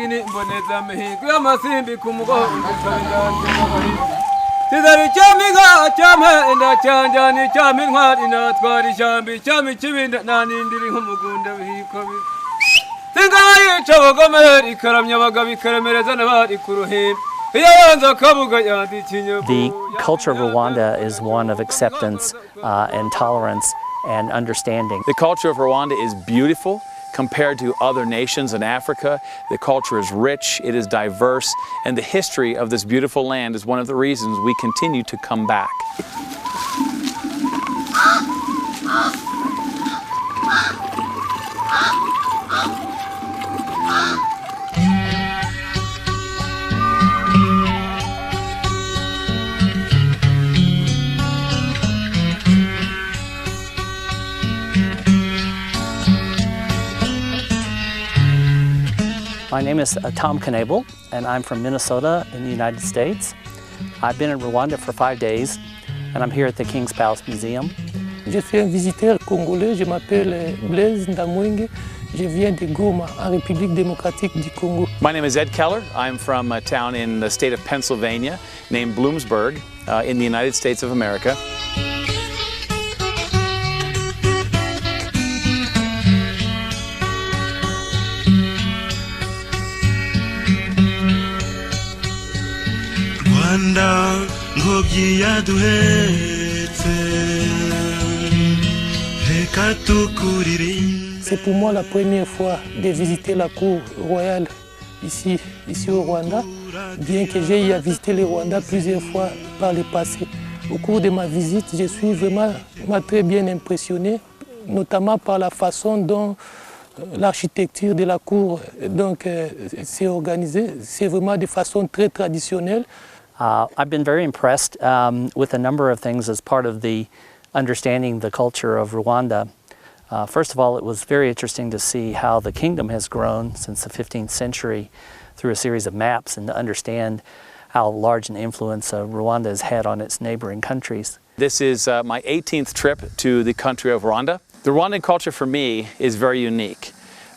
nyini mboneza mihigo y'amasimbi ku mugongo Tidari cyamiga cyamenda cyanjani cyamintwari natwara ishyambi cyami kibinda nanindiri nk'umugunda bihiko Tingaye cyabogomera ikaramya bagabi karemereza nabari ku ruhimbi The culture of Rwanda is one of acceptance and tolerance and understanding. The culture of Rwanda is beautiful compared to other nations in Africa. The culture is rich, it is diverse, and the history of this beautiful land is one of the reasons we continue to come back. My name is Tom Knebel, and I'm from Minnesota in the United States. I've been in Rwanda for 5 days, and I'm here at the King's Palace Museum. Je suis un visiteur congolais, je m'appelle Blaise Ndamwenge, je viens de Goma, en République démocratique du Congo. My name is Ed Keller. I'm from a town in the state of Pennsylvania named Bloomsburg in the United States of America. C'est pour moi la première fois de visiter la cour royale ici au Rwanda, bien que j'ai eu à visiter le Rwanda plusieurs fois par le passé. Au cours de ma visite, je suis vraiment très bien impressionné, notamment par la façon dont l'architecture de la cour s'est organisée. C'est vraiment de façon très traditionnelle. I've been very impressed with a number of things as part of the understanding the culture of Rwanda. First of all, it was very interesting to see how the kingdom has grown since the 15th century through a series of maps and to understand how large an influence Rwanda has had on its neighboring countries. This is my 18th trip to the country of Rwanda. The Rwandan culture for me is very unique.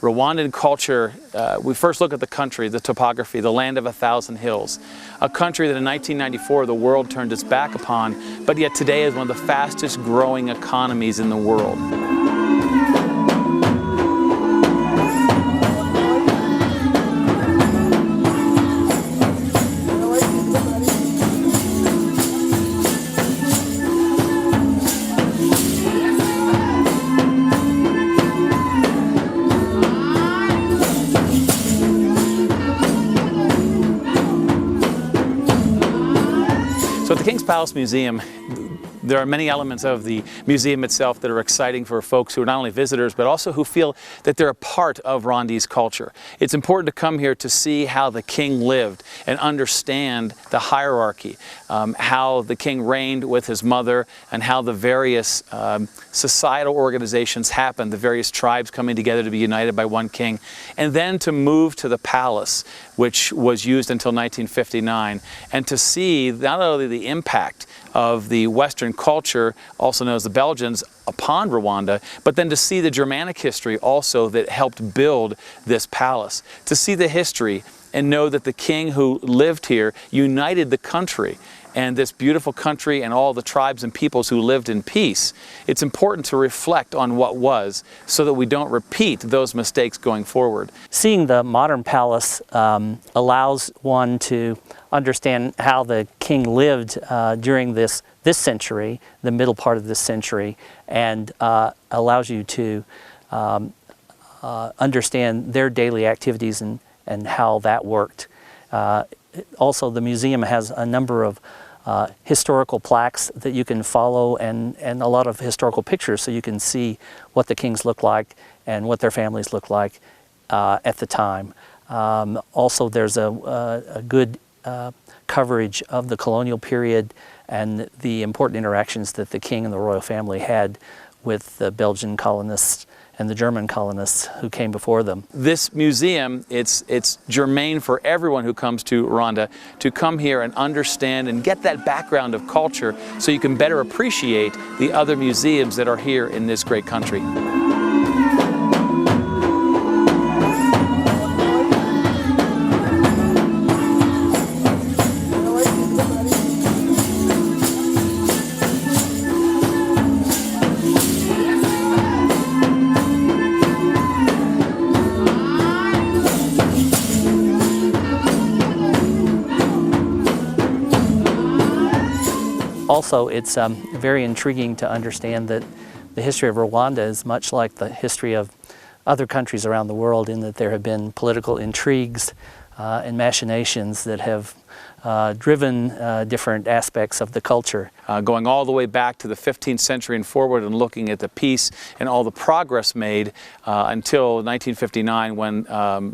Rwandan culture, we first look at the country, the topography, the land of 1,000 hills. A country that in 1994 the world turned its back upon, but yet today is one of the fastest growing economies in the world. So at the King's Palace Museum, there are many elements of the museum itself that are exciting for folks who are not only visitors, but also who feel that they're a part of Rwandese culture. It's important to come here to see how the king lived and understand the hierarchy, how the king reigned with his mother, and how the various societal organizations happened, the various tribes coming together to be united by one king, and then to move to the palace, which was used until 1959, and to see not only the impact of the Western culture, also known as the Belgians, upon Rwanda, but then to see the Germanic history also that helped build this palace. To see the history and know that the king who lived here united the country and this beautiful country and all the tribes and peoples who lived in peace. It's important to reflect on what was so that we don't repeat those mistakes going forward. Seeing the modern palace allows one to understand how the king lived during this century, the middle part of this century, and allows you to understand their daily activities and how that worked. Also, the museum has a number of historical plaques that you can follow and a lot of historical pictures so you can see what the kings looked like and what their families looked like at the time. Also, there's a good coverage of the colonial period and the important interactions that the king and the royal family had with the Belgian colonists and the German colonists who came before them. This museum, it's germane for everyone who comes to Rwanda to come here and understand and get that background of culture so you can better appreciate the other museums that are here in this great country. Also, it's very intriguing to understand that the history of Rwanda is much like the history of other countries around the world, in that there have been political intrigues and machinations that have driven different aspects of the culture. Going all the way back to the 15th century and forward, and looking at the peace and all the progress made until 1959, when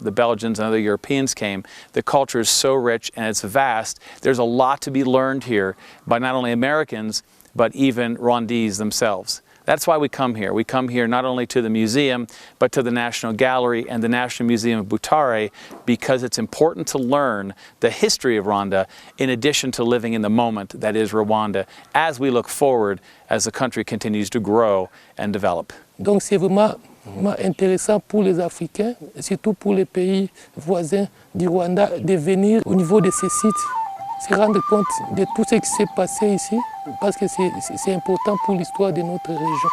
the Belgians and other Europeans came. The culture is so rich and it's vast. There's a lot to be learned here by not only Americans, but even Rwandese themselves. That's why we come here. We come here not only to the museum, but to the National Gallery and the National Museum of Butare, because it's important to learn the history of Rwanda in addition to living in the moment that is Rwanda, as we look forward as the country continues to grow and develop. Donc c'est vraiment intéressant pour les Africains, surtout pour les pays voisins du Rwanda, de venir au niveau de ces sites, se rendre compte de tout ce qui s'est passé ici, parce que c'est important pour l'histoire de notre région.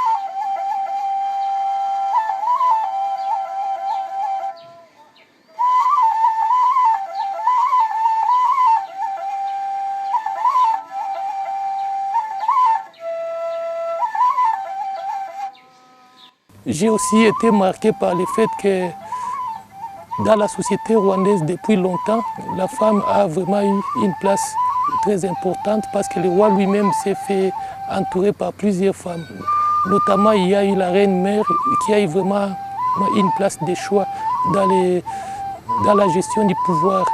J'ai aussi été marqué par le fait que dans la société rwandaise, depuis longtemps, la femme a vraiment eu une place très importante, parce que le roi lui-même s'est fait entourer par plusieurs femmes. Notamment, il y a eu la reine-mère qui a eu vraiment une place de choix dans la gestion du pouvoir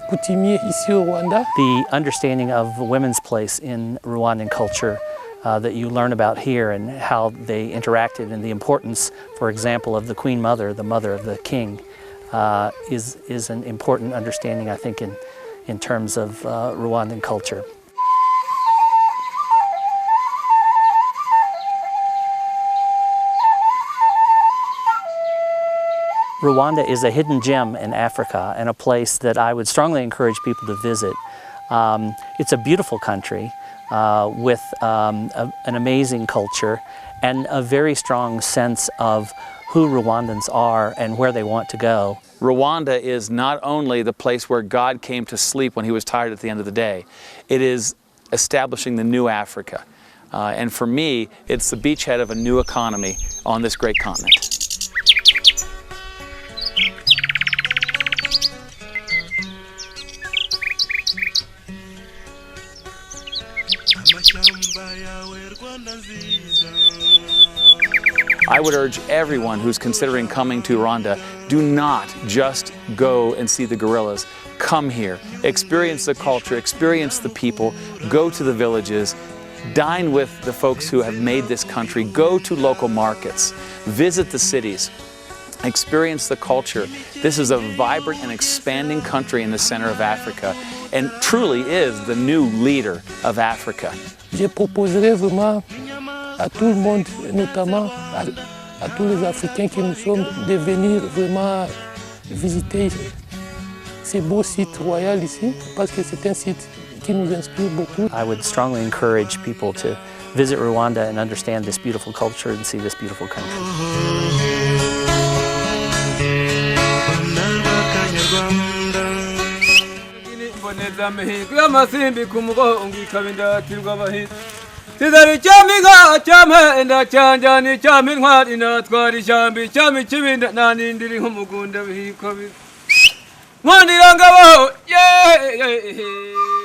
coutumier ici au Rwanda. The understanding of women's place in Rwandan culture that you learn about here, and how they interacted, and the importance, for example, of the Queen Mother, the mother of the king, is an important understanding, I think, in terms of Rwandan culture. Rwanda is a hidden gem in Africa, and a place that I would strongly encourage people to visit. It's a beautiful country with an amazing culture and a very strong sense of who Rwandans are and where they want to go. Rwanda is not only the place where God came to sleep when he was tired at the end of the day, it is establishing the new Africa. And for me, it's the beachhead of a new economy on this great continent. I would urge everyone who's considering coming to Rwanda, do not just go and see the gorillas. Come here, experience the culture, experience the people, go to the villages, dine with the folks who have made this country, go to local markets, visit the cities, experience the culture. This is a vibrant and expanding country in the center of Africa, and truly is the new leader of Africa. Je proposerai vraiment à tout le monde, notamment à tous les Africains que nous sommes, de venir vraiment visiter ces beaux sites royaux ici, parce que c'est un site qui nous inspire beaucoup. I would strongly encourage people to visit Rwanda and understand this beautiful culture and see this beautiful country. Tidari chamiga chame enda chanjani chami ntwari natwara ishyamba chami kibinda nanindiri nk'umugunda bihiko Mwandira ngabo yeah